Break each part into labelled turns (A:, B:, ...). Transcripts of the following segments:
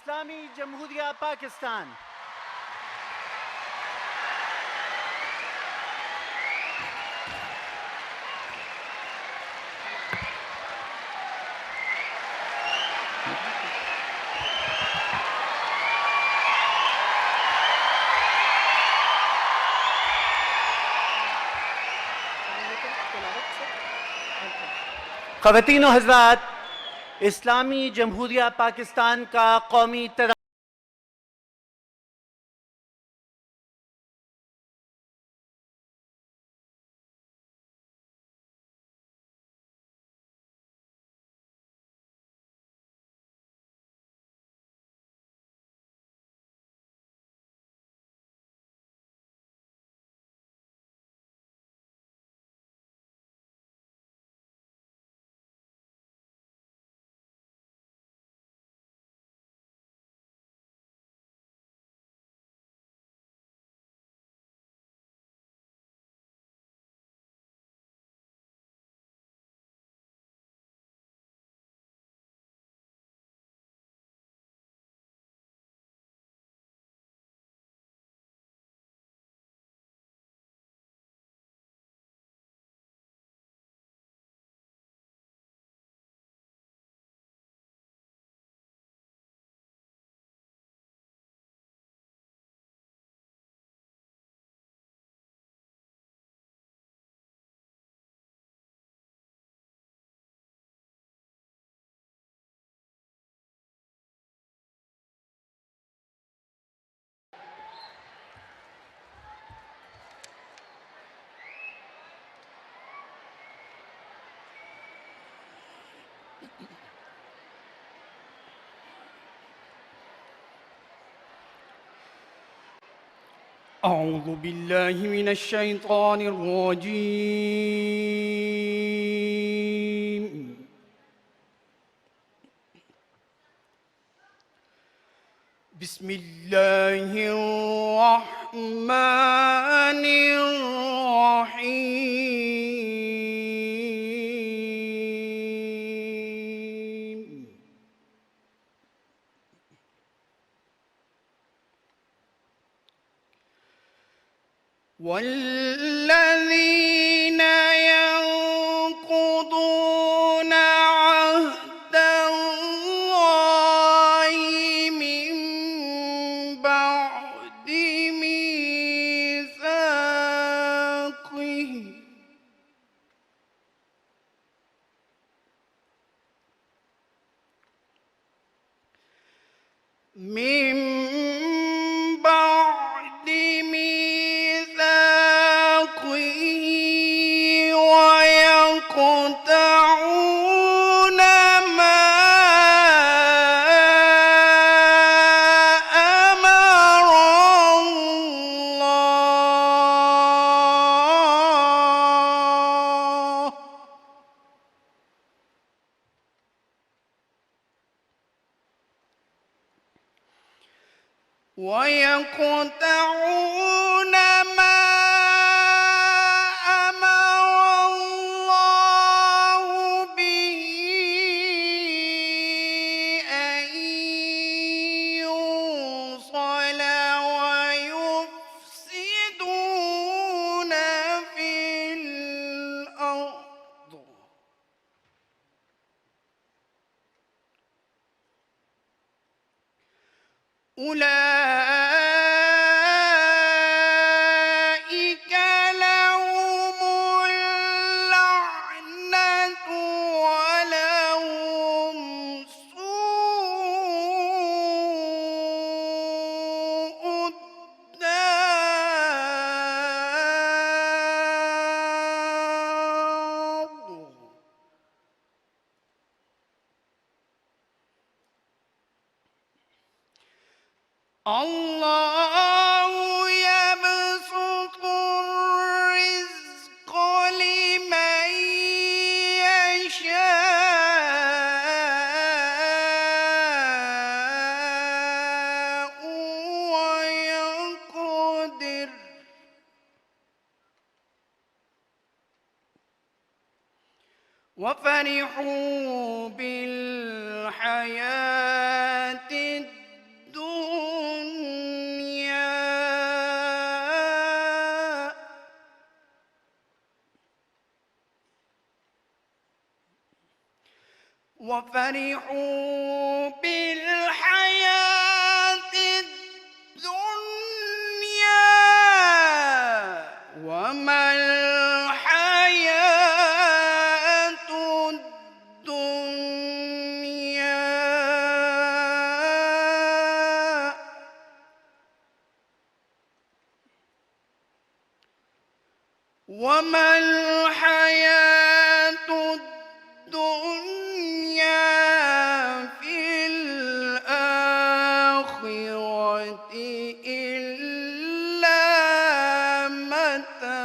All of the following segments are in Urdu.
A: اسلامی جمہوریہ پاکستان خواتین و حضرات، اسلامی جمہوریہ پاکستان کا قومی ترانہ
B: أعوذ بالله من الشيطان الرجيم. بسم الله الرحمن الرحيم. والذين ينقضون عهد الله من بعد ميثاقه ويقطعون ما أمر الله ويقطعون ما أولئك لهم اللعنة ولهم سوء الدار. الله يبسط الرزق لمن يشاء ويقدر وفرحوا بالحياة وفرحوا بالحياة الدنيا وما الحياة الدنيا وما الحياة الدنيا في الآخرة إلا متاع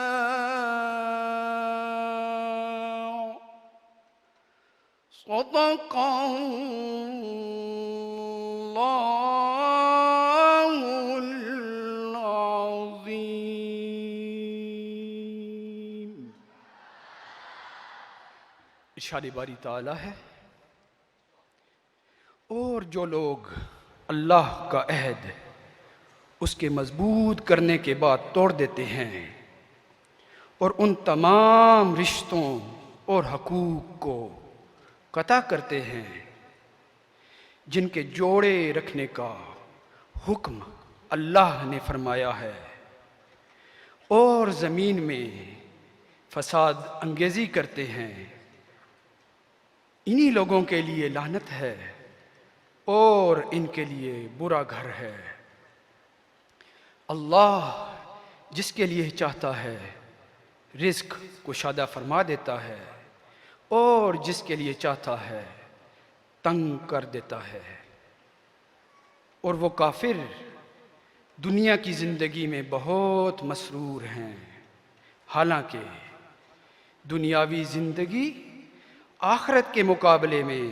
B: صدق الله العظيم.
C: ارشاد باری تعالی ہے، اور جو لوگ اللہ کا عہد اس کے مضبوط کرنے کے بعد توڑ دیتے ہیں اور ان تمام رشتوں اور حقوق کو قطع کرتے ہیں جن کے جوڑے رکھنے کا حکم اللہ نے فرمایا ہے، اور زمین میں فساد انگیزی کرتے ہیں، انہی لوگوں کے لیے لعنت ہے اور ان کے لیے برا گھر ہے۔ اللہ جس کے لیے چاہتا ہے رزق کشادہ فرما دیتا ہے اور جس کے لیے چاہتا ہے تنگ کر دیتا ہے، اور وہ کافر دنیا کی زندگی میں بہت مسرور ہیں، حالانکہ دنیاوی زندگی آخرت کے مقابلے میں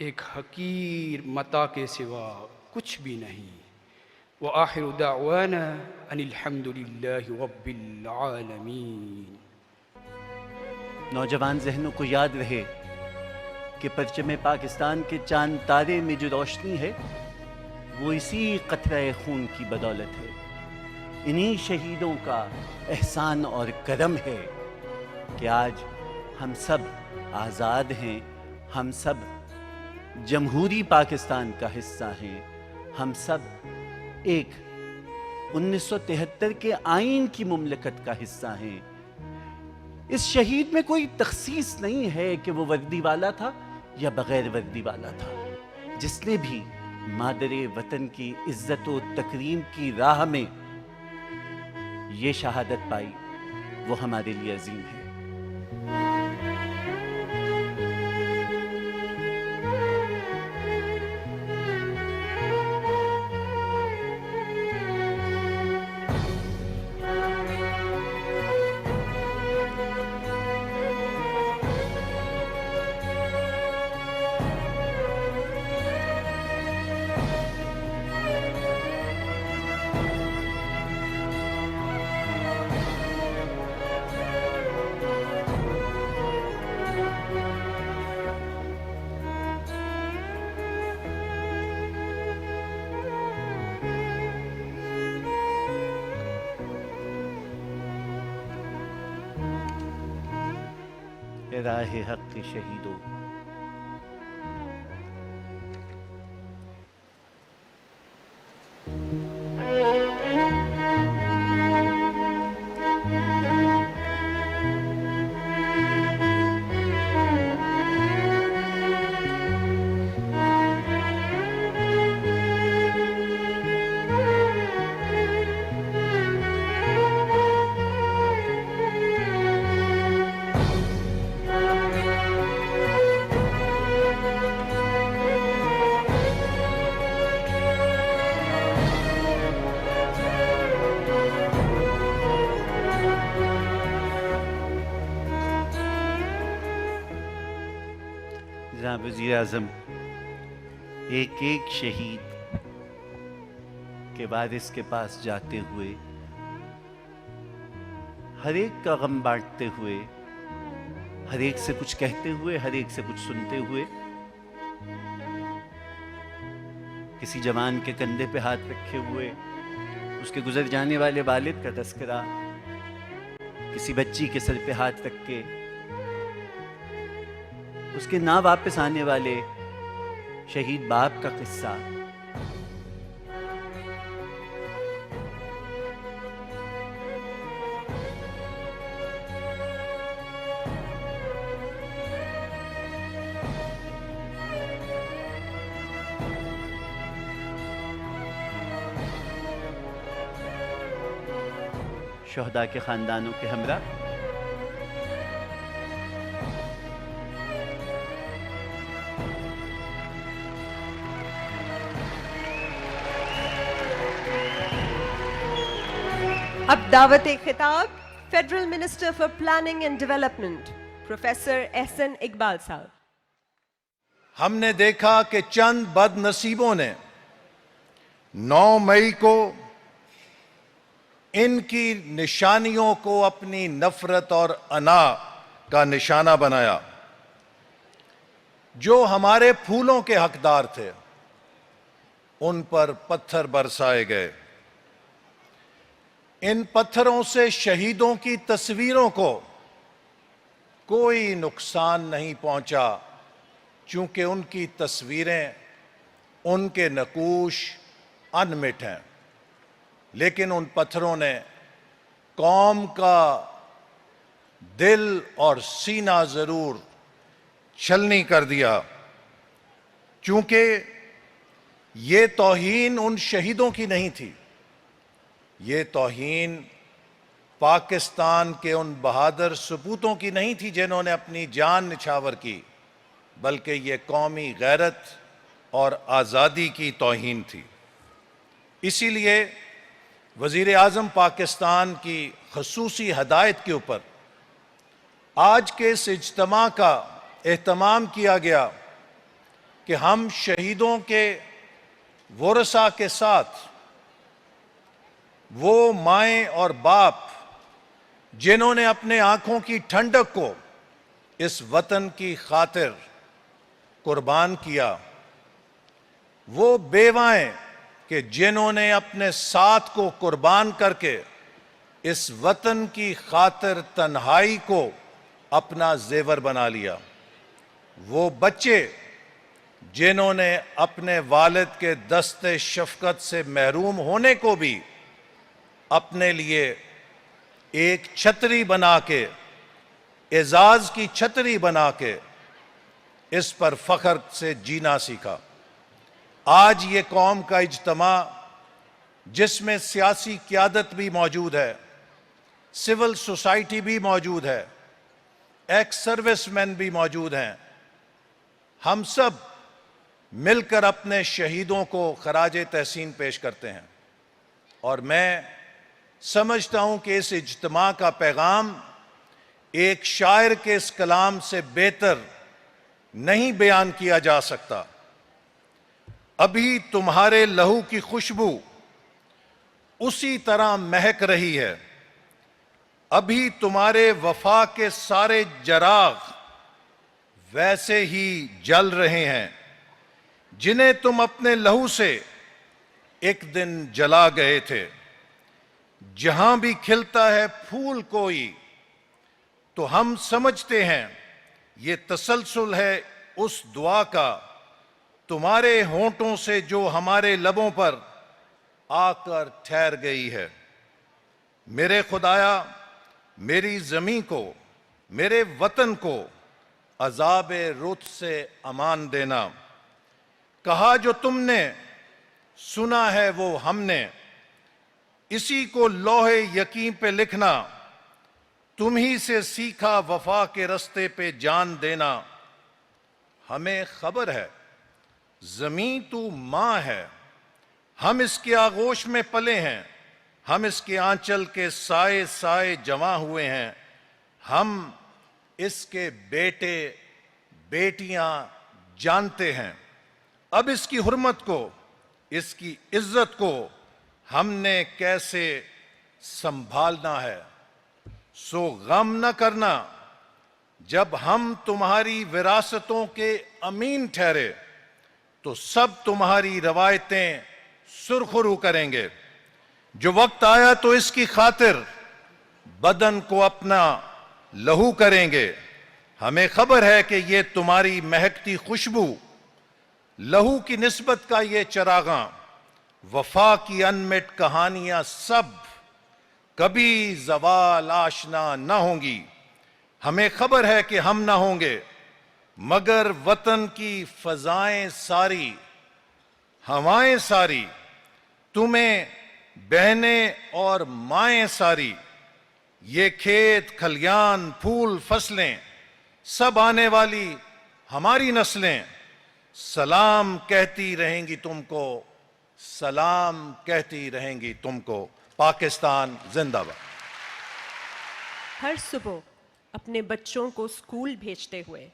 C: ایک حقیر متاع کے سوا کچھ بھی نہیں۔ وآخر دعوانا ان الحمد للہ رب العالمین۔
A: نوجوان ذہنوں کو یاد رہے کہ پرچم پاکستان کے چاند تارے میں جو روشنی ہے وہ اسی قطرہ خون کی بدولت ہے، انہی شہیدوں کا احسان اور کرم ہے کہ آج ہم سب آزاد ہیں، ہم سب جمہوری پاکستان کا حصہ ہیں، ہم سب ایک 1973 کے آئین کی مملکت کا حصہ ہیں۔ اس شہید میں کوئی تخصیص نہیں ہے کہ وہ وردی والا تھا یا بغیر وردی والا تھا، جس نے بھی مادر وطن کی عزت و تکریم کی راہ میں یہ شہادت پائی وہ ہمارے لیے عظیم ہے۔ راہ حق کے شہیدوں، جناب وزیر اعظم ایک ایک شہید کے وارث کے پاس جاتے ہوئے، ہر ایک کا غم بانٹتے ہوئے، ہر ایک سے کچھ کہتے ہوئے، ہر ایک سے کچھ سنتے ہوئے، کسی جوان کے کندھے پہ ہاتھ رکھے ہوئے اس کے گزر جانے والے والد کا تذکرہ، کسی بچی کے سر پہ ہاتھ رکھ کے اس کے نہ واپس آنے والے شہید باپ کا قصہ، شہداء کے خاندانوں کے ہمراہ
D: اب دعوت خطاب federal minister for planning and development professor Ahsan Iqbal صاحب۔
E: ہم نے دیکھا کہ چند بد نصیبوں نے 9 مئی کو ان کی نشانیوں کو اپنی نفرت اور انا کا نشانہ بنایا۔ جو ہمارے پھولوں کے حقدار تھے ان پر پتھر برسائے گئے۔ ان پتھروں سے شہیدوں کی تصویروں کو کوئی نقصان نہیں پہنچا، چونکہ ان کی تصویریں، ان کے نقوش انمٹ ہیں، لیکن ان پتھروں نے قوم کا دل اور سینہ ضرور چھلنی کر دیا، چونکہ یہ توہین ان شہیدوں کی نہیں تھی، یہ توہین پاکستان کے ان بہادر سپوتوں کی نہیں تھی جنہوں نے اپنی جان نچھاور کی، بلکہ یہ قومی غیرت اور آزادی کی توہین تھی۔ اسی لیے وزیر اعظم پاکستان کی خصوصی ہدایت کے اوپر آج کے اس اجتماع کا اہتمام کیا گیا کہ ہم شہیدوں کے ورثاء کے ساتھ وہ مائیں اور باپ جنہوں نے اپنے آنکھوں کی ٹھنڈک کو اس وطن کی خاطر قربان کیا، وہ بیوائیں کہ جنہوں نے اپنے ساتھ کو قربان کر کے اس وطن کی خاطر تنہائی کو اپنا زیور بنا لیا، وہ بچے جنہوں نے اپنے والد کے دست شفقت سے محروم ہونے کو بھی اپنے لیے ایک چھتری بنا کے، اعزاز کی چھتری بنا کے اس پر فخر سے جینا سیکھا۔ آج یہ قوم کا اجتماع جس میں سیاسی قیادت بھی موجود ہے، سول سوسائٹی بھی موجود ہے، ایکس سروس مین بھی موجود ہیں، ہم سب مل کر اپنے شہیدوں کو خراج تحسین پیش کرتے ہیں، اور میں سمجھتا ہوں کہ اس اجتماع کا پیغام ایک شاعر کے اس کلام سے بہتر نہیں بیان کیا جا سکتا۔ ابھی تمہارے لہو کی خوشبو اسی طرح مہک رہی ہے، ابھی تمہارے وفا کے سارے چراغ ویسے ہی جل رہے ہیں جنہیں تم اپنے لہو سے ایک دن جلا گئے تھے۔ جہاں بھی کھلتا ہے پھول کوئی تو ہم سمجھتے ہیں یہ تسلسل ہے اس دعا کا، تمہارے ہونٹوں سے جو ہمارے لبوں پر آ کر ٹھہر گئی ہے۔ میرے خدایا، میری زمین کو، میرے وطن کو عذاب رت سے امان دینا۔ کہا جو تم نے سنا ہے وہ ہم نے، اسی کو لوح یقین پہ لکھنا، تم ہی سے سیکھا وفا کے رستے پہ جان دینا۔ ہمیں خبر ہے زمین تو ماں ہے، ہم اس کے آغوش میں پلے ہیں، ہم اس کے آنچل کے سائے سائے جمع ہوئے ہیں، ہم اس کے بیٹے بیٹیاں جانتے ہیں۔ اب اس کی حرمت کو، اس کی عزت کو ہم نے کیسے سنبھالنا ہے۔ سو غم نہ کرنا جب ہم تمہاری وراثتوں کے امین ٹھہرے تو سب تمہاری روایتیں سرخرو کریں گے۔ جو وقت آیا تو اس کی خاطر بدن کو اپنا لہو کریں گے، ہمیں خبر ہے کہ یہ تمہاری مہکتی خوشبو، لہو کی نسبت کا یہ چراغاں، وفا کی انمٹ کہانیاں سب کبھی زوال آشنا نہ ہوں گی۔ ہمیں خبر ہے کہ ہم نہ ہوں گے، مگر وطن کی فضائیں ساری، ہوائیں ساری، تمہیں بہنیں اور مائیں ساری، یہ کھیت کھلیان پھول فصلیں، سب آنے والی ہماری نسلیں سلام کہتی رہیں گی تم کو، سلام کہتی رہیں گی تم کو۔ پاکستان زندہ باد۔
D: ہر صبح اپنے بچوں کو اسکول بھیجتے ہوئے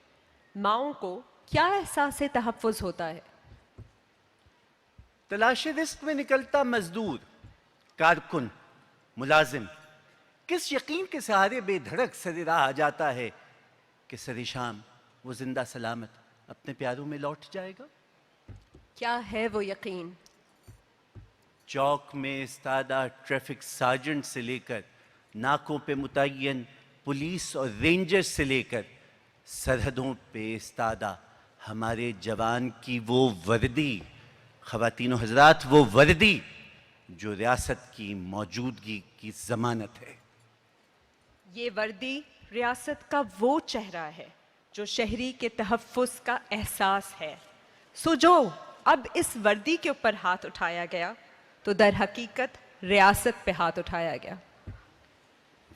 D: ماؤں کو کیا احساس تحفظ ہوتا ہے؟
A: تلاش رزق میں نکلتا مزدور، کارکن، ملازم کس یقین کے سہارے بے دھڑک سر راہ آ جاتا ہے کہ سر شام وہ زندہ سلامت اپنے پیاروں میں لوٹ جائے گا؟
D: کیا ہے وہ یقین؟
A: چوک میں استادہ ٹریفک سارجنٹ سے لے کر ناکوں پہ متعین پولیس اور رینجر سے لے کر سرحدوں پہ استادہ ہمارے جوان کی وہ وردی، خواتین و حضرات، وہ وردی جو ریاست کی موجودگی کی ضمانت ہے۔
D: یہ وردی ریاست کا وہ چہرہ ہے جو شہری کے تحفظ کا احساس ہے۔ سو جو اب اس وردی کے اوپر ہاتھ اٹھایا گیا تو در حقیقت ریاست پہ ہاتھ اٹھایا گیا۔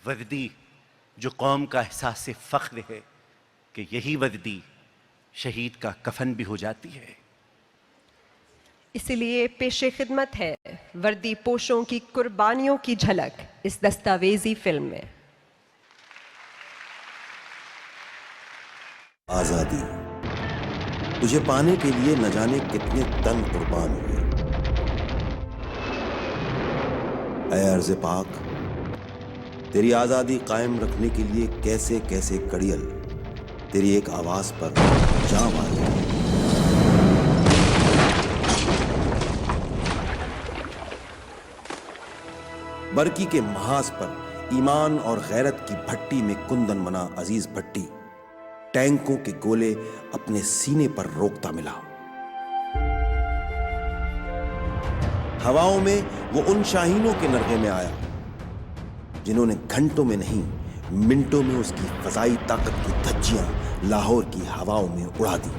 A: وردی جو قوم کا احساس فخر ہے کہ یہی وردی شہید کا کفن بھی ہو جاتی ہے۔
D: اس لیے پیش خدمت ہے وردی پوشوں کی قربانیوں کی جھلک اس دستاویزی فلم میں۔
F: آزادی تجھے پانے کے لیے نہ جانے کتنے تن قربان ہوئے۔ اے ارض پاک، تیری آزادی قائم رکھنے کے لیے کیسے کیسے کڑیل تیری ایک آواز پر جاں مارے۔ برکی کے محاذ پر ایمان اور غیرت کی بھٹی میں کندن منا عزیز بھٹی ٹینکوں کے گولے اپنے سینے پر روکتا ملا۔ ہواؤں میں وہ ان شاہینوں کے نرغے میں آیا جنہوں نے گھنٹوں میں نہیں منٹوں میں اس کی فضائی طاقت کی دھجیاں لاہور کی ہواؤں میں اڑا دی۔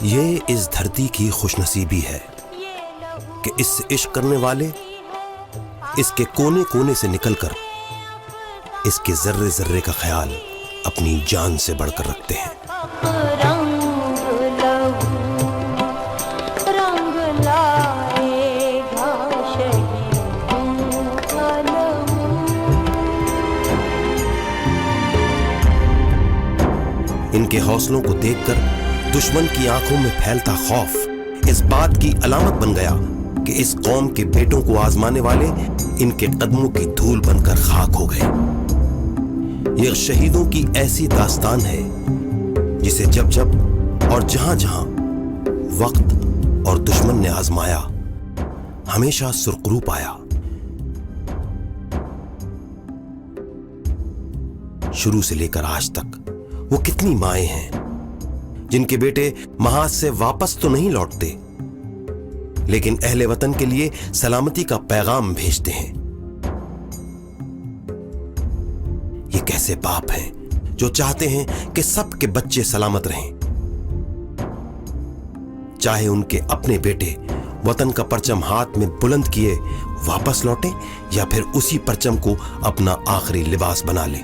F: یہ اس دھرتی کی خوش نصیبی ہے کہ اس سے عشق کرنے والے اس کے کونے کونے سے نکل کر اس کے ذرے ذرے کا خیال اپنی جان سے بڑھ کر رکھتے ہیں۔ ان کے حوصلوں کو دیکھ کر دشمن کی آنکھوں میں پھیلتا خوف اس بات کی علامت بن گیا کہ اس قوم کے بیٹوں کو آزمانے والے ان کے قدموں کی دھول بن کر خاک ہو گئے۔ یہ شہیدوں کی ایسی داستان ہے جسے جب جب اور جہاں جہاں وقت اور دشمن نے آزمایا ہمیشہ سرخرو پایا۔ شروع سے لے کر آج تک وہ کتنی مائیں ہیں جن کے بیٹے محاذ سے واپس تو نہیں لوٹتے لیکن اہل وطن کے لیے سلامتی کا پیغام بھیجتے ہیں۔ یہ کیسے باپ ہیں جو چاہتے ہیں کہ سب کے بچے سلامت رہیں، چاہے ان کے اپنے بیٹے وطن کا پرچم ہاتھ میں بلند کیے واپس لوٹیں یا پھر اسی پرچم کو اپنا آخری لباس بنا لیں۔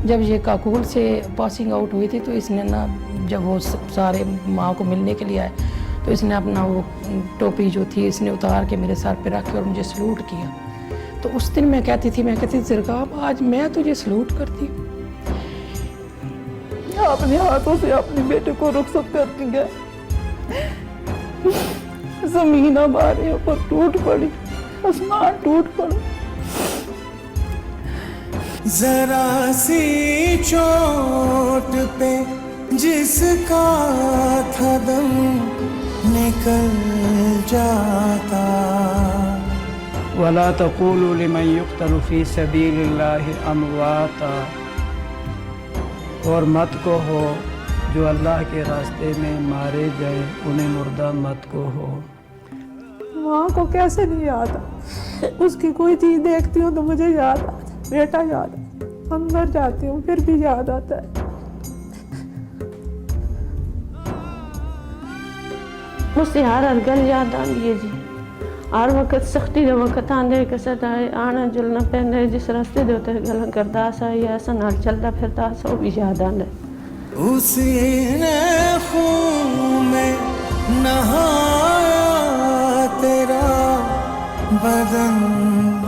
G: جب یہ کاکول سے پاسنگ آؤٹ ہوئی تھی تو اس نے نا جب وہ سارے ماں کو ملنے کے لیے آئے تو اس نے اپنا وہ ٹوپی جو تھی اس نے اتار کے میرے سر پہ رکھی اور مجھے سلوٹ کیا۔ تو اس دن میں کہتی تھی زرگاب آج میں تجھے سلوٹ کرتی ہوں۔ اپنے ہاتھوں سے اپنے بیٹے کو رخصت کر کے گئے، زمین ہمارے اوپر ٹوٹ پڑی، آسمان ٹوٹ پڑا۔
B: ذرا سی چوٹ پہ جس کا تھا دم نکل جاتا،
H: ولا تقولوا لمن يقتل في سبيل الله امواتا، اور مت کہو جو اللہ کے راستے میں مارے گئے انہیں مردہ مت کہو۔
I: ماں کو کیسے نہیں یاد آتا، اس کی کوئی چیز دیکھتی ہوں تو مجھے یاد آتا، بیٹا یاد آتا، اندر جاتی ہوں پھر بھی یاد آتا ہے۔
G: مجھے ہر گل یاد آتی ہے جی، ہر وقت سختی کا وقت آندے کسٹ آئے آنا جلنا پہنتا ہے، جس راستے دے ہوتے گلیں کرتا سا یا ایسا نال چلتا پھرتا سا وہ بھی یاد آتا ہے۔
B: اسی نے خون میں نہایا تیرا بدن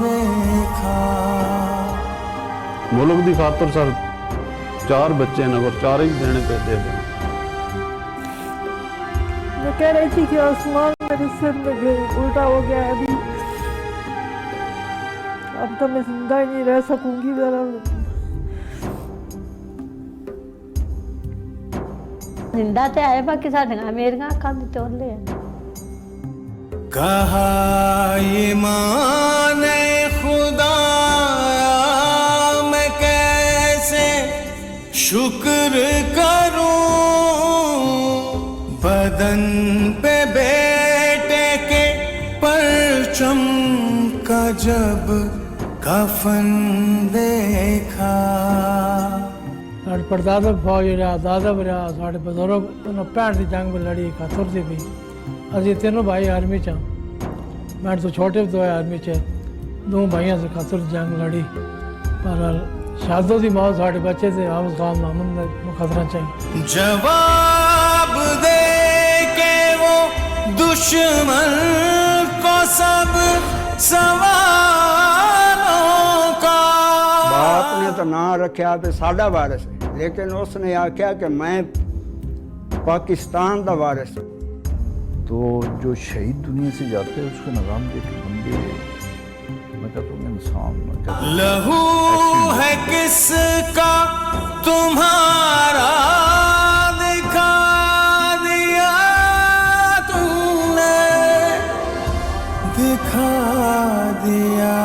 B: دیکھا۔
J: ملک دی خاطر سر 4 بچے نے اور 4 ہی دینے پہ دے دیں۔
I: میں کہہ رہی تھی کہ آسمان میرے سر میں الٹا ہو گیا ہے ابھی، اب تو میں زندہ ہی نہیں رہ سکوں گی۔ ذرا
G: زندہ تے آئے باقی ساڈے میرے اکھاں دی توڑ لے۔
B: کہا یہ مانے خدا میں کیسے شکر کروں، بدن پہ بیٹے کے پرچم کا جب کفن دیکھا۔
H: ساڈے پردادا فوج رہا، دادا بھی رہا، ساڈے بزرگ انہوں 65 کی جنگ میں لڑی، خاطر سی بھی۔ اسی تینوں بھائی آرمی چاں، میں تو چھوٹے تو آرمی چ 2 بھائیاں سے خاطر جنگ لڑی، پر شہادت دی موت ساڈے بچے سے حافظ خان محمد نے خطرہ چاہیے۔
B: جواب دے کہ وہ دشمن کو سب سوالوں کا۔
K: باپ نے تو نام رکھیا تے ساڈا وارث ہے، لیکن اس نے آکھیا کہ میں پاکستان دا وارث ہوں۔
J: تو جو شہید دنیا سے جاتے ہیں اس کا نظام دیکھ کے بندے، میں کہتا ہوں انسان
B: لہو ہے کس کا تمہارا دکھا دیا تم نے، دکھا دیا۔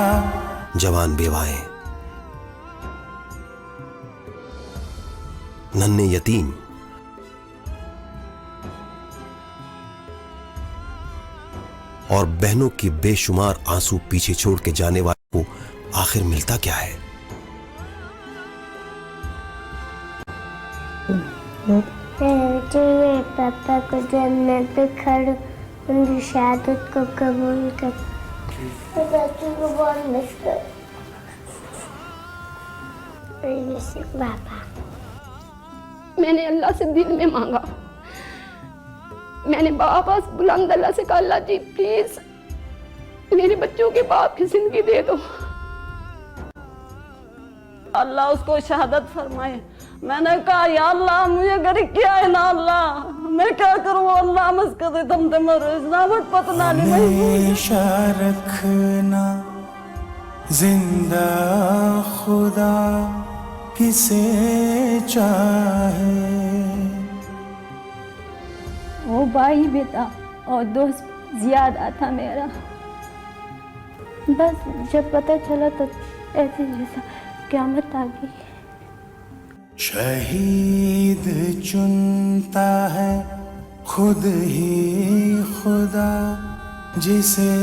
F: جوان بیوائیں، ننھے یتیم، اور بہنوں کی بے شمار آنسو پیچھے چھوڑ کے جانے والوں کو آخر ملتا کیا ہے؟
L: میرے پاپا کو جب میں پکڑ ان کی شہادت کو قبول کر، بچوں کو بہت مس کر پاپا۔
G: میں نے اللہ سے دل میں مانگا، میں نے بابا بلند اللہ سے کہا اللہ جی پلیز میرے بچوں کے باپ کی زندگی دے دو، اللہ اس کو شہادت فرمائے۔ میں نے کہا یا اللہ مجھے گھر کیا ہے نا اللہ، میں کیا کروں اللہ مسکت تم تمہر اسلامت پتنا نہیں۔
B: ہمیشہ رکھنا زندہ خدا کسے چاہے۔
L: وہ بھائی بھی تھا اور دوست زیادہ تھا میرا، بس جب پتہ چلا تو ایسے جیسا قیامت آ گئی۔
B: شہید چنتا ہے خود ہی خدا جسے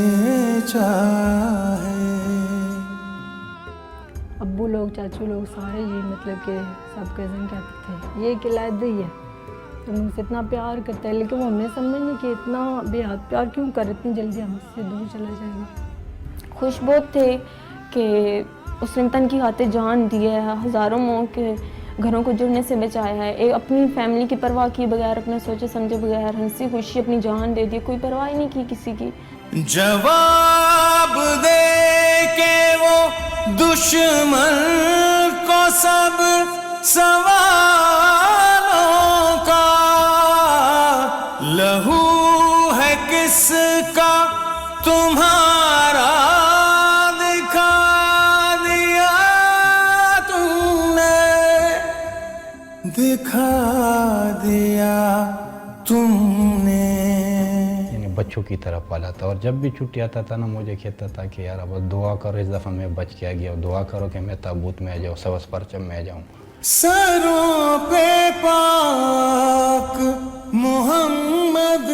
B: چاہے۔
G: ابو لوگ چاچو لوگ سارے یہ مطلب کہ سب کزن کہتے تھے یہ قلعہ ہی ہے، تم ان سے اتنا پیار کرتا ہے، لیکن وہ ہمیں سمجھ نہیں کہ اتنا بے حد پیار کیوں کر، اتنی جلدی ہم سے دور چلا جائے گا۔
L: خوش بہت تھے کہ اس نے وطن کی خاطر جان دی ہے، ہزاروں ماؤں کے گھروں کو جڑنے سے بچایا ہے، ایک اپنی فیملی کی پرواہ کیے بغیر، اپنے سوچے سمجھے بغیر ہنسی خوشی اپنی جان دے دی، کوئی پرواہ نہیں کی کسی کی۔
B: جواب دے کہ وہ دشمن کو سب سوالوں کا، لہو ہے کس کا تمہارا دکھا دیا تم نے، دکھا دیا تم نے۔
M: بچوں کی طرح پالا تھا، اور جب بھی چھٹی آتا تھا نا مجھے کہتا تھا کہ یار اب دعا کرو اس دفعہ میں بچ کے آ گیا، دعا کرو کہ میں تابوت میں آ جاؤں، سبز پرچم میں آ جاؤں۔
B: سروں پہ پاک محمد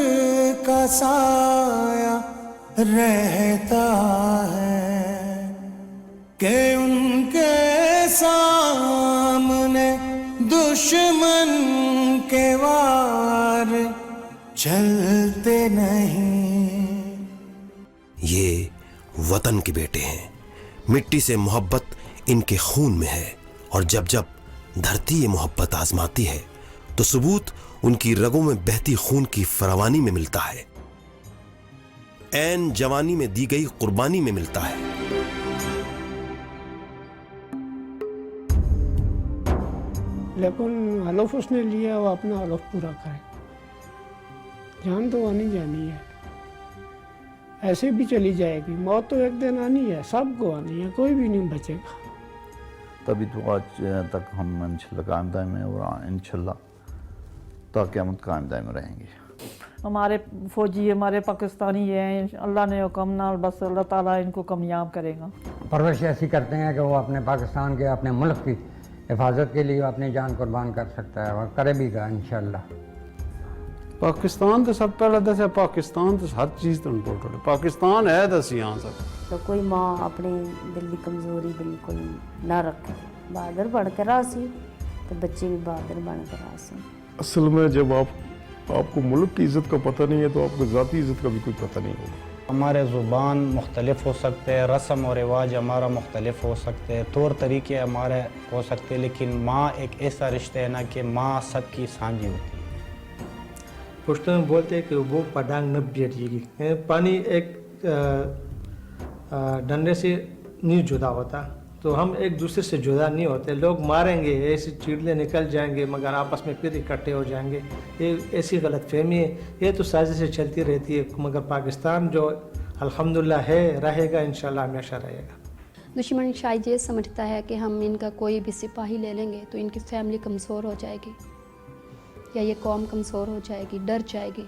B: کا سایہ رہتا ہے کہ ان کے سامنے دشمن کے وار چلتے نہیں۔
F: یہ وطن کے بیٹے ہیں، مٹی سے محبت ان کے خون میں ہے، اور جب جب دھرتی یہ محبت آزماتی ہے تو ثبوت ان کی رگوں میں بہتی خون کی فراوانی میں ملتا ہے، عین جوانی میں دی گئی قربانی میں ملتا ہے۔
I: لیکن حلف اس نے لیا وہ اپنا حلف پورا کرے، جان تو آنی جانی ہے، ایسے بھی چلی جائے گی، موت تو ایک دن آنی ہے، سب کو آنی ہے، کوئی بھی نہیں بچے گا۔
J: تبھی تو آج تک ہم انشاءاللہ قائم دائم ہیں، اور انشاءاللہ تا قیامت قائم دائم رہیں گے۔
N: ہمارے فوجی ہمارے پاکستانی ہیں، اللہ نے حکم نال بس اللہ تعالیٰ ان کو کامیاب کرے گا۔
O: پرورش ایسی کرتے ہیں کہ وہ اپنے پاکستان کے اپنے ملک کی حفاظت کے لیے اپنی جان قربان کر سکتا ہے، اور کرے بھی گا انشاءاللہ۔
P: پاکستان تو سب پہلے دس ہے، پاکستان تو ہر چیز تو امپورٹنٹ ہے، پاکستان ہے دس یہاں سب۔
Q: تو کوئی ماں اپنی دل کی کمزوری بالکل نہ رکھے، بہادر بن کر آسی تو بچے بھی بہادر بن کر آسی۔
P: اصل میں جب آپ کو ملک کی عزت کا پتہ نہیں ہے تو آپ کو ذاتی عزت کا بھی کوئی پتہ نہیں ہوگا۔
M: ہمارے زبان مختلف ہو سکتے ہیں، رسم و رواج ہمارا مختلف ہو سکتے ہیں، طور طریقے ہمارے ہو سکتے ہیں، لیکن ماں ایک ایسا رشتہ ہے نا کہ ماں سب کی سانجھی ہوتی ہے۔
R: پشتو میں بولتے ہیں کہ وہ پڈانگ نہ بیٹھے گی، پانی ایک ڈنڈے سے نہیں جدا ہوتا، تو ہم ایک دوسرے سے جدا نہیں ہوتے، لوگ ماریں گے، ایسی چیڑلے نکل جائیں گے مگر آپس میں پھر اکٹھے ہو جائیں گے، یہ ایسی غلط فہمی ہے، یہ تو سازش سے چلتی رہتی ہے، مگر پاکستان جو الحمدللہ ہے رہے گا، انشاءاللہ ہمیشہ رہے گا۔
S: دشمن شاید یہ سمجھتا ہے کہ ہم ان کا کوئی بھی سپاہی لے لیں گے تو ان کی فیملی کمزور ہو جائے گی، یا یہ قوم کمزور ہو جائے گی، ڈر جائے گی،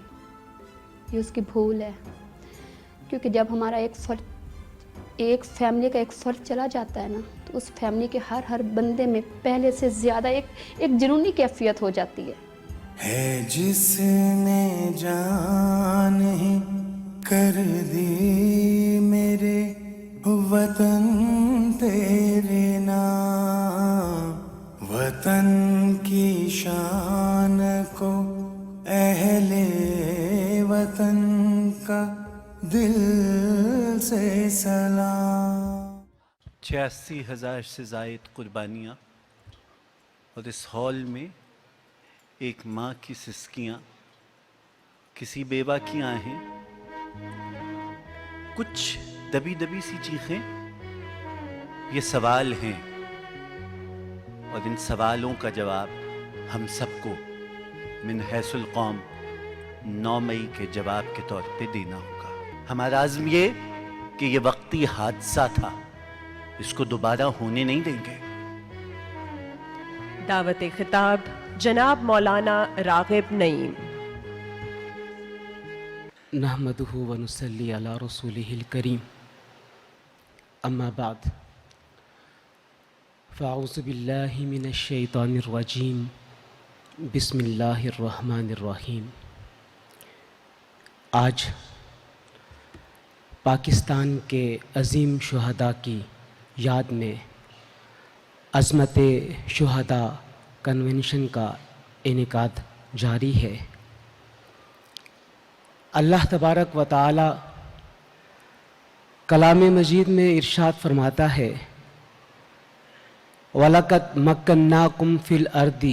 S: یہ اس کی بھول ہے، کیونکہ جب ہمارا ایک فیملی کا ایک فرد چلا جاتا ہے نا تو اس فیملی کے ہر بندے میں پہلے سے زیادہ ایک جنونی کیفیت ہو جاتی
B: ہے جس نے جان ہی کر دی میرے وطن تیرے نام، وطن کی شان کو اہل وطن کا دل سے سلام۔
A: 86,000 سے زائد قربانیاں، اور اس ہال میں ایک ماں کی سسکیاں، کسی بیوہ کی آہیں، کچھ دبی دبی سی چیخیں، یہ سوال ہیں، اور ان سوالوں کا جواب ہم سب کو من حیث القوم 9 مئی کے جواب کے طور پہ دینا ہوگا۔ ہمارا عزم یہ کہ یہ وقتی حادثہ تھا، اس کو دوبارہ ہونے نہیں دیں گے۔
D: دعوت خطاب جناب مولانا راغب نعیم۔
T: نحمدہ ونصلی علی رسولہ الکریم، اما بعد، فاعوذ باللہ من الشیطان الرجیم، بسم اللہ الرحمن الرحیم۔ آج پاکستان کے عظیم شہداء کی یاد میں عظمت شہداء کنونشن کا انعقاد جاری ہے۔ اللہ تبارک و تعالی کلام مجید میں ارشاد فرماتا ہے، وَلَقَدْ مَكَّنَّاكُمْ فِي الْأَرْضِ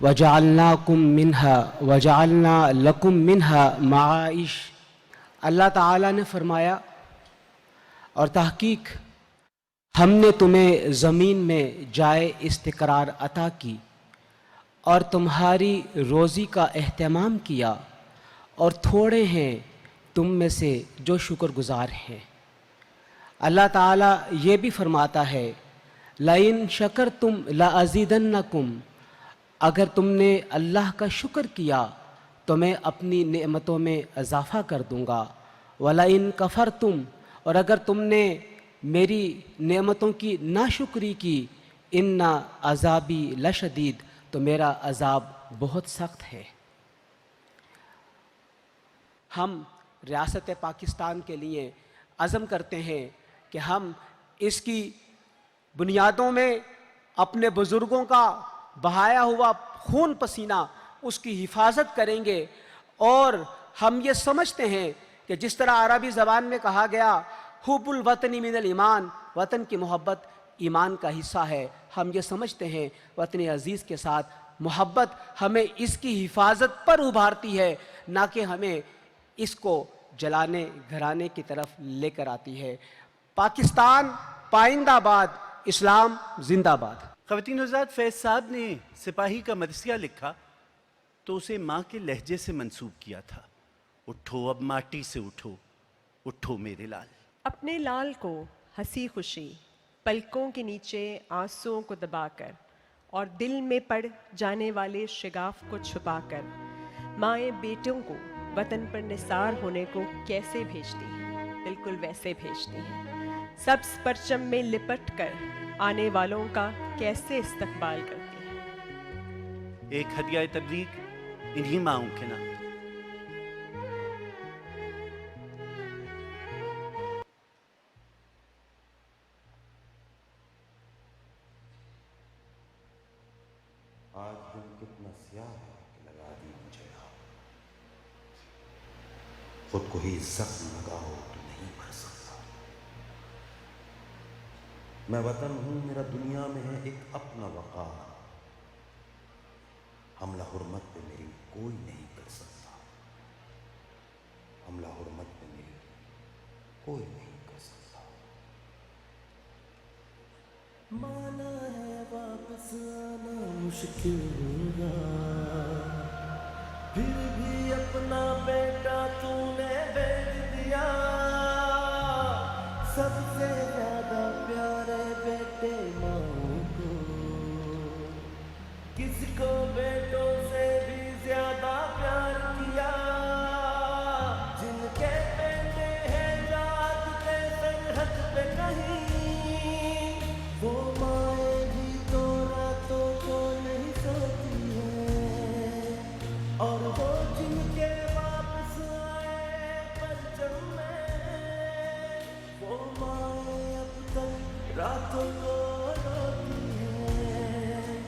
T: وَجَعَلْنَاكُمْ مِنْهَا وَجَعَلْنَا لَكُمْ مِنْهَا مَعَائِشَ۔ اللہ تعالیٰ نے فرمایا، اور تحقیق ہم نے تمہیں زمین میں جائے استقرار عطا کی، اور تمہاری روزی کا اہتمام کیا، اور تھوڑے ہیں تم میں سے جو شکر گزار ہیں۔ اللہ تعالیٰ یہ بھی فرماتا ہے، لَإِن شَكَرْتُمْ لَأَزِيدَنَّكُمْ، اگر تم نے اللہ کا شکر کیا تو میں اپنی نعمتوں میں اضافہ کر دوں گا، وَلَئِن كَفَرْتُمْ، اور اگر تم نے میری نعمتوں کی ناشکری کی، اِنَّ عذابی لشدید، تو میرا عذاب بہت سخت ہے۔ ہم ریاست پاکستان کے لیے عزم کرتے ہیں کہ ہم اس کی بنیادوں میں اپنے بزرگوں کا بہایا ہوا خون پسینہ اس کی حفاظت کریں گے، اور ہم یہ سمجھتے ہیں کہ جس طرح عربی زبان میں کہا گیا حب الوطن من الایمان، وطن کی محبت ایمان کا حصہ ہے، ہم یہ سمجھتے ہیں وطن عزیز کے ساتھ محبت ہمیں اس کی حفاظت پر ابھارتی ہے، نہ کہ ہمیں اس کو جلانے گھرانے کی طرف لے کر آتی ہے۔ پاکستان پائندہ باد، اسلام زندہ باد۔
A: خواتین حضرات، فیض صاحب نے سپاہی کا مرثیہ لکھا تو اسے ماں کے لہجے سے منسوب کیا تھا، اٹھو اب ماٹی سے اٹھو، اٹھو میرے لال۔
D: اپنے لال کو ہنسی خوشی پلکوں کے نیچے آنسوؤں کو دبا کر اور دل میں پڑ جانے والے شگاف کو چھپا کر مائیں بیٹوں کو وطن پر نثار ہونے کو کیسے بھیجتی ہیں، بالکل ویسے بھیجتی ہیں۔ سبز پرچم میں لپٹ کر آنے والوں کا کیسے استقبال کرتی ہیں۔
A: ایک ہدیہ تبلیغ انہی ماؤں کے نام۔
F: آج دن کتنا سیاہ ہے کہ لگا دی مجھے آپ، خود کو ہی زخم لگا ہو تو نہیں بھر سکتا۔ میں وطن ہوں، میرا دنیا میں ہے ایک اپنا وقار، حملہ حرمت پہ میری کوئی نہیں کر سکتا، حملہ حرمت پہ میری کوئی نہیں کر سکتا۔
B: مانا ہے واپس آنا مشکل ہوگا، پھر بھی اپنا بیٹا تو نے بیچ دیا، سب سے زیادہ پیارے بیٹے ماں کو، کس کو بیٹوں سے بھی زیادہ پیار کیا، جن کے بیٹے ہیں رات کے سرحد پہ کہیں، وہ مائیں بھی تو راتوں کو نہیں سوتی ہیں، اور وہ جن کے واپس آئے پرچم میں، وہ مائیں اب تک راتوں کو روتی ہیں،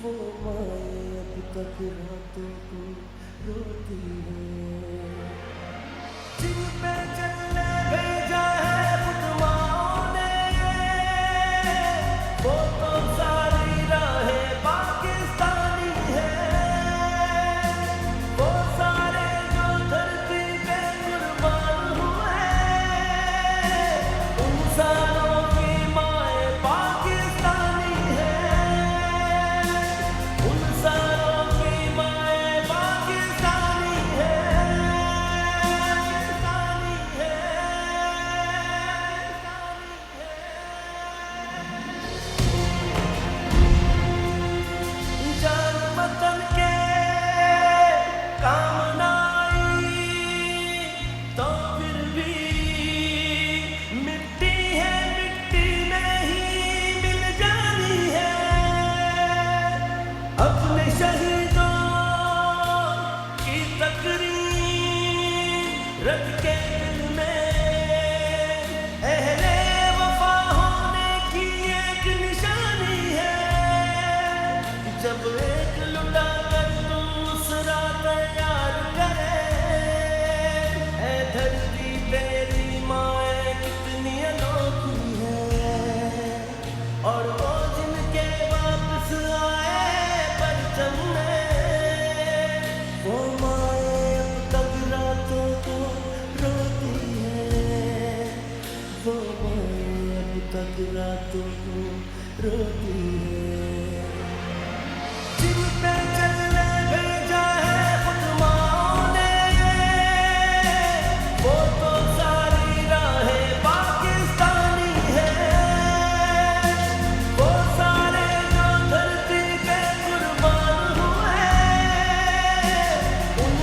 B: وہ مائیں اب تک راتوں کو روتی ہیں، جن پہ چلنے بھیجا ہے خود ماؤں نے، وہ تو ساری راہیں پاکستانی ہے، وہ سارے جو دھرتی پہ قربان ہوئے، ان ساروں کی مائیں پاکستانی ہے، ان ساروں کی مائیں پاکستانی ہے، پاکستانی ہے۔ جان وطن کے کام نہ آئی تو پھر بھی مٹی ہے، مٹی میں ہی مل جانی ہے، اپنے شہیدوں کی تقریر رکھ کے دل میں، اہل وفا ہونے کی ایک نشانی ہے، جب ایک لٹا کر دوسرا تیار کرے، اے دھرتی تیری مائیں کتنی انوکھی ہے، اور وہ جن کے واپس آئے پرچم میں، وہ مائیں اب تک راتوں کو روتی ہے، وہ مائیں اب تک راتوں کو روتی ہے، جن پہ چلنے بھیجا ہے خود ماؤں نے، وہ تو ساری راہیں پاکستانی ہے، وہ سارے جو دھرتی پہ قربان ہوئے، ان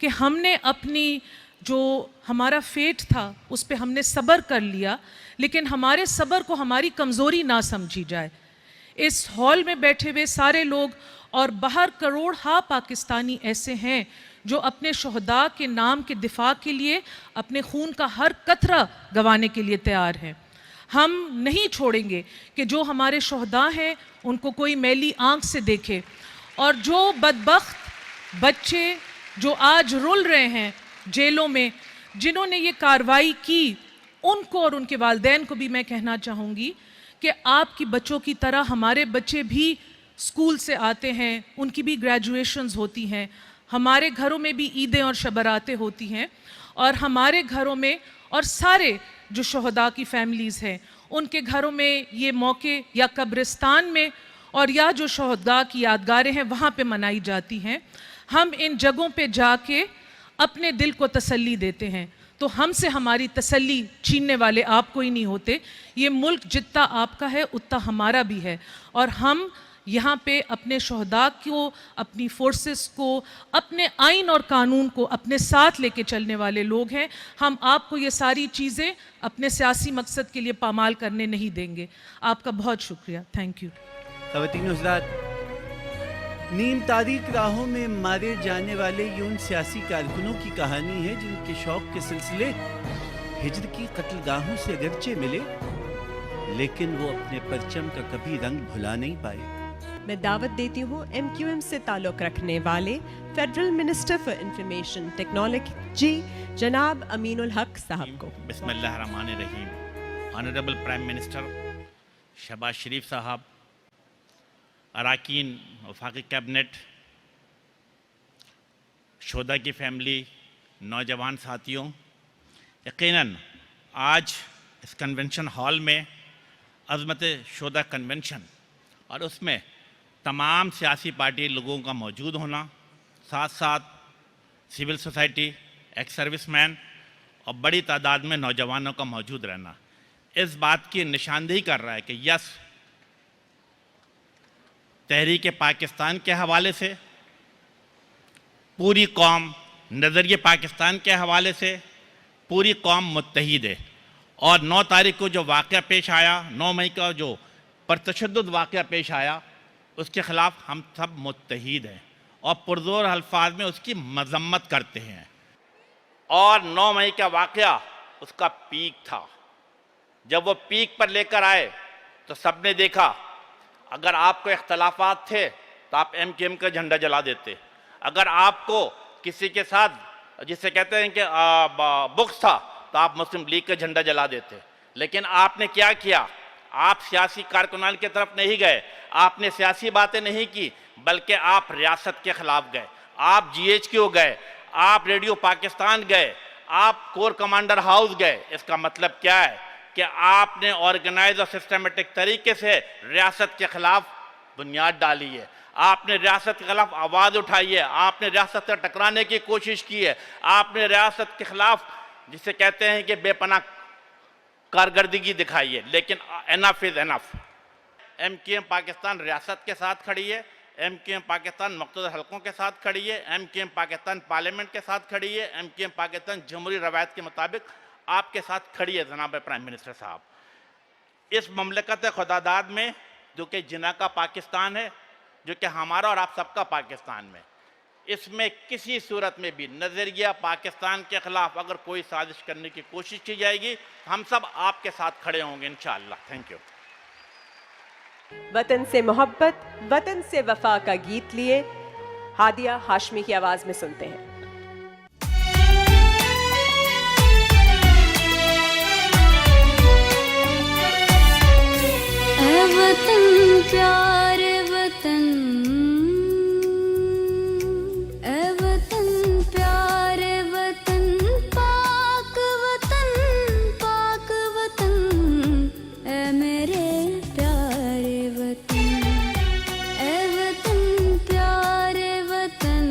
U: کہ ہم نے اپنی جو ہمارا فیٹ تھا اس پہ ہم نے صبر کر لیا، لیکن ہمارے صبر کو ہماری کمزوری نہ سمجھی جائے۔ اس ہال میں بیٹھے ہوئے سارے لوگ اور باہر کروڑ ہا پاکستانی ایسے ہیں جو اپنے شہداء کے نام کے دفاع کے لیے اپنے خون کا ہر قطرہ گنوانے کے لیے تیار ہیں۔ ہم نہیں چھوڑیں گے کہ جو ہمارے شہداء ہیں ان کو کوئی میلی آنکھ سے دیکھے، اور جو بدبخت بچے جو آج رول رہے ہیں جیلوں میں، جنہوں نے یہ کارروائی کی، ان کو اور ان کے والدین کو بھی میں کہنا چاہوں گی کہ آپ کی بچوں کی طرح ہمارے بچے بھی اسکول سے آتے ہیں، ان کی بھی گریجویشنز ہوتی ہیں، ہمارے گھروں میں بھی عیدیں اور شبراتیں ہوتی ہیں، اور ہمارے گھروں میں اور سارے جو شہداء کی فیملیز ہیں ان کے گھروں میں یہ موقع یا قبرستان میں اور یا جو شہداء کی یادگاریں ہیں وہاں پہ منائی جاتی ہیں۔ ہم ان جگہوں پہ جا کے اپنے دل کو تسلی دیتے ہیں، تو ہم سے ہماری تسلی چھیننے والے آپ کو ہی نہیں ہوتے۔ یہ ملک جتنا آپ کا ہے اتنا ہمارا بھی ہے، اور ہم یہاں پہ اپنے شہداء کو، اپنی فورسز کو، اپنے آئین اور قانون کو اپنے ساتھ لے کے چلنے والے لوگ ہیں۔ ہم آپ کو یہ ساری چیزیں اپنے سیاسی مقصد کے لیے پامال کرنے نہیں دیں گے۔ آپ کا بہت شکریہ، تھینک یو۔
A: خواتین و حضرات، نیم تاریک راہوں میں مارے جانے والے یہ ان سیاسی کارکنوں کی کہانی ہے جن کے شوق کے سلسلے ہجر کی قتل گاہوں سے اگرچہ ملے، لیکن وہ اپنے پرچم کا کبھی رنگ بھلا نہیں پائے۔
D: میں دعوت دیتی ہوں MQM سے تعلق رکھنے والے federal minister for information technology جناب امین الحق صاحب کو۔
C: بسم اللہ الرحمن الرحیم۔ آنریبل پرائم منسٹر شہباز شریف صاحب، اراکین وفاقی کیبنٹ، شہداء کی فیملی، نوجوان ساتھیوں، یقیناً آج اس کنونشن ہال میں عظمت شہداء کنونشن اور اس میں تمام سیاسی پارٹی لوگوں کا موجود ہونا، ساتھ ساتھ سول سوسائٹی، ایکس سروس مین اور بڑی تعداد میں نوجوانوں کا موجود رہنا اس بات کی نشاندہی کر رہا ہے کہ یس، تحریک پاکستان کے حوالے سے پوری قوم، نظریہ پاکستان کے حوالے سے پوری قوم متحد ہے، اور 9 تاریخ کو جو واقعہ پیش آیا، 9 مئی کا جو پرتشدد واقعہ پیش آیا، اس کے خلاف ہم سب متحد ہیں اور پرزور الفاظ میں اس کی مذمت کرتے ہیں۔ اور 9 مئی کا واقعہ اس کا پیک تھا۔ جب وہ پیک پر لے کر آئے تو سب نے دیکھا، اگر آپ کو اختلافات تھے تو آپ MQM کا جھنڈا جلا دیتے، اگر آپ کو کسی کے ساتھ جسے کہتے ہیں کہ بغض تھا تو آپ مسلم لیگ کا جھنڈا جلا دیتے، لیکن آپ نے کیا کیا؟ آپ سیاسی کارکنان کی طرف نہیں گئے، آپ نے سیاسی باتیں نہیں کی، بلکہ آپ ریاست کے خلاف گئے، آپ GHQ گئے، آپ ریڈیو پاکستان گئے، آپ کور کمانڈر ہاؤس گئے۔ اس کا مطلب کیا ہے کہ آپ نے آرگنائز اور سسٹمیٹک طریقے سے ریاست کے خلاف بنیاد ڈالی ہے، آپ نے ریاست کے خلاف آواز اٹھائی ہے، آپ نے ریاست سے ٹکرانے کی کوشش کی ہے، آپ نے ریاست کے خلاف جسے کہتے ہیں کہ بے پناہ کارکردگی دکھائی ہے، لیکن انف از انف۔ MQM پاکستان ریاست کے ساتھ کھڑی ہے، MQM پاکستان مقتدر حلقوں کے ساتھ کھڑی ہے، MQM پاکستان پارلیمنٹ کے ساتھ کھڑی ہے، MQM پاکستان جمہوری روایت کے مطابق آپ کے ساتھ کھڑی ہے جناب پرائم منسٹر صاحب۔ اس مملکت خداداد میں جو کہ جناح کا پاکستان ہے، جو کہ ہمارا اور آپ سب کا پاکستان میں، اس میں کسی صورت میں بھی نظریہ پاکستان کے خلاف اگر کوئی سازش کرنے کی کوشش کی جائے گی، ہم سب آپ کے ساتھ کھڑے ہوں گے انشاءاللہ۔ Thank you.
D: وطن سے محبت، وطن سے وفا کا گیت لیے ہادیہ ہاشمی کی آواز میں سنتے ہیں۔
V: اے وطن پیارے وطن، اے وطن پیارے وطن، پاک وطن، پاک وطن، اے میرے پیارے وطن، اے وطن پیارے وطن،